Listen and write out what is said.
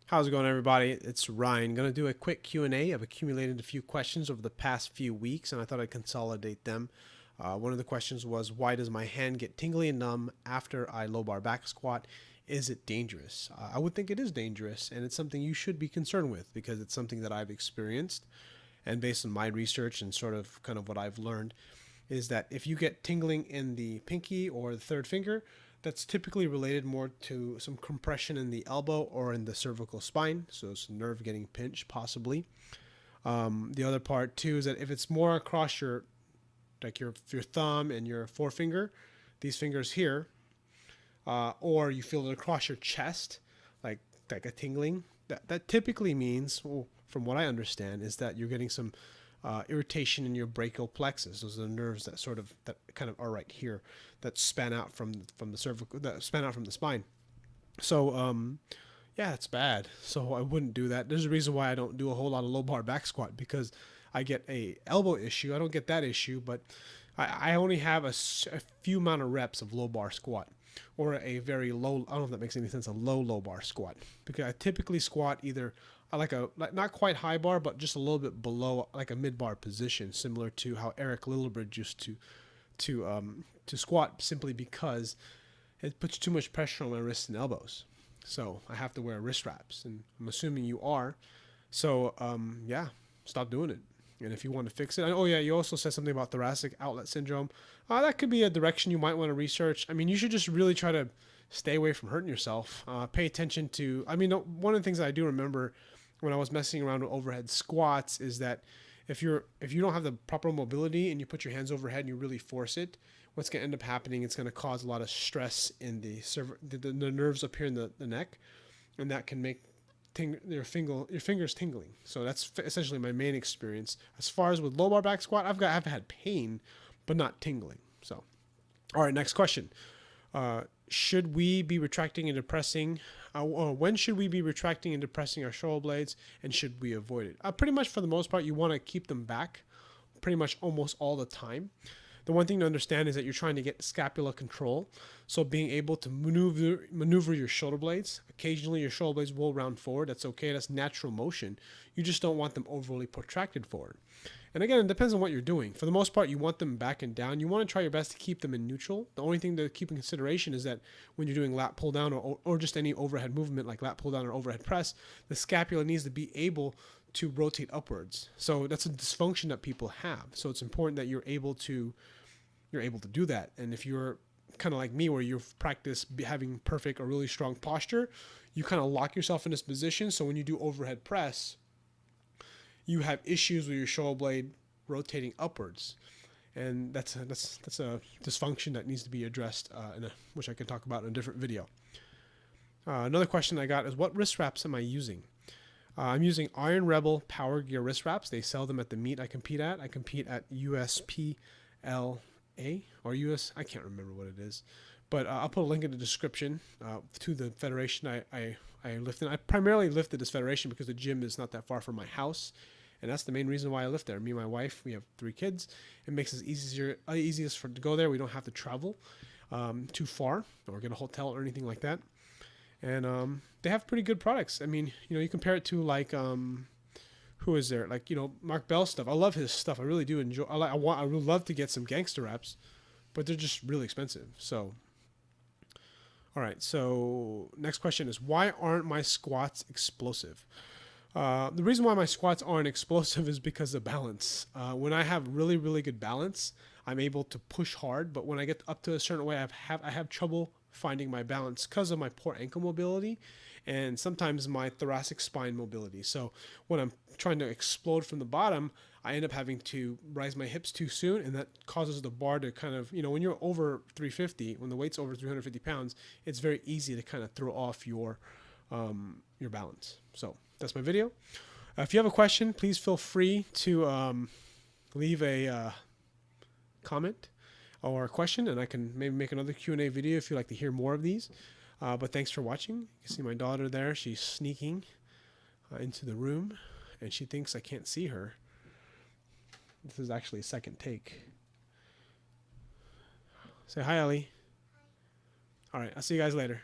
How's it going, everybody? It's Ryan. Going to do a quick Q&A. I've accumulated a few questions over the past few weeks, and I thought I'd consolidate them. One of the questions was, why does my hand get tingly and numb after I low bar back squat? Is it dangerous? I would think it is dangerous, and it's something you should be concerned with because it's something that I've experienced. And based on my research and sort of kind of what I've learned, is that if you get tingling in the pinky or the third finger, that's typically related more to some compression in the elbow or in the cervical spine, so it's a nerve getting pinched possibly. The other part too is that if it's more across your thumb and your forefinger, these fingers here, or you feel it across your chest, like a tingling, that typically means, well, from what I understand, is that you're getting some irritation in your brachial plexus. Those are the nerves that kind of are right here, that span out from the cervical, that span out from the spine. So yeah, it's bad. So I wouldn't do that. There's a reason why I don't do a whole lot of low bar back squat, because I get a elbow issue. I don't get that issue, but I only have a few amount of reps of low bar squat, or a very low, I don't know if that makes any sense, a low bar squat, because I typically squat either like not quite high bar, but just a little bit below, like a mid bar position, similar to how Eric Lillibridge used to squat, simply because it puts too much pressure on my wrists and elbows. So I have to wear wrist wraps, and I'm assuming you are. So yeah, stop doing it. And if you want to fix it, oh yeah, you also said something about thoracic outlet syndrome. That could be a direction you might want to research. I mean, you should just really try to stay away from hurting yourself. Pay attention to, I mean, one of the things that I do remember when I was messing around with overhead squats is that if you don't have the proper mobility and you put your hands overhead and you really force it, what's going to end up happening, it's going to cause a lot of stress in the nerves up here in the neck, and that can make your fingers tingling. So that's essentially my main experience. As far as with low bar back squat, I've had pain, but not tingling. So, all right, next question. Should we be retracting and depressing? When should we be retracting and depressing our shoulder blades, and should we avoid it? Pretty much for the most part, you want to keep them back pretty much almost all the time. The one thing to understand is that you're trying to get scapula control. So being able to maneuver your shoulder blades. Occasionally your shoulder blades will round forward. That's okay. That's natural motion. You just don't want them overly protracted forward. And again, it depends on what you're doing. For the most part, you want them back and down. You want to try your best to keep them in neutral. The only thing to keep in consideration is that when you're doing lat pull down or just any overhead movement like lat pull down or overhead press, the scapula needs to be able to rotate upwards. So that's a dysfunction that people have. So it's important that you're able to do that. And if you're kind of like me, where you've practiced having perfect or really strong posture, you kind of lock yourself in this position. So when you do overhead press, you have issues with your shoulder blade rotating upwards, and that's a dysfunction that needs to be addressed, which I can talk about in a different video. Another question I got is, what wrist wraps am I using? I'm using Iron Rebel Power Gear wrist wraps. They sell them at the meet I compete at. I compete at USPLA or US, I can't remember what it is, but I'll put a link in the description to the federation I lift in. I primarily lift at this federation because the gym is not that far from my house, and that's the main reason why I lift there. Me and my wife, we have 3 kids. It makes it easiest to go there. We don't have to travel too far or get a hotel or anything like that. And they have pretty good products. I mean, you compare it to like who is there? Like, Mark Bell stuff. I love his stuff. I really do enjoy. I would love to get some gangster wraps, but they're just really expensive. So, all right. So next question is, why aren't my squats explosive? The reason why my squats aren't explosive is because of balance. When I have really, really good balance, I'm able to push hard. But when I get up to a certain way, I have trouble finding my balance because of my poor ankle mobility and sometimes my thoracic spine mobility. So when I'm trying to explode from the bottom, I end up having to rise my hips too soon, and that causes the bar to kind of, when you're over 350, when the weight's over 350 pounds, it's very easy to kind of throw off your balance. So that's my video. If you have a question, please feel free to leave a comment or a question, and I can maybe make another Q&A video if you'd like to hear more of these. But thanks for watching. You can see my daughter there. She's sneaking into the room, and she thinks I can't see her. This is actually a second take. Say hi, Ellie. All right, I'll see you guys later.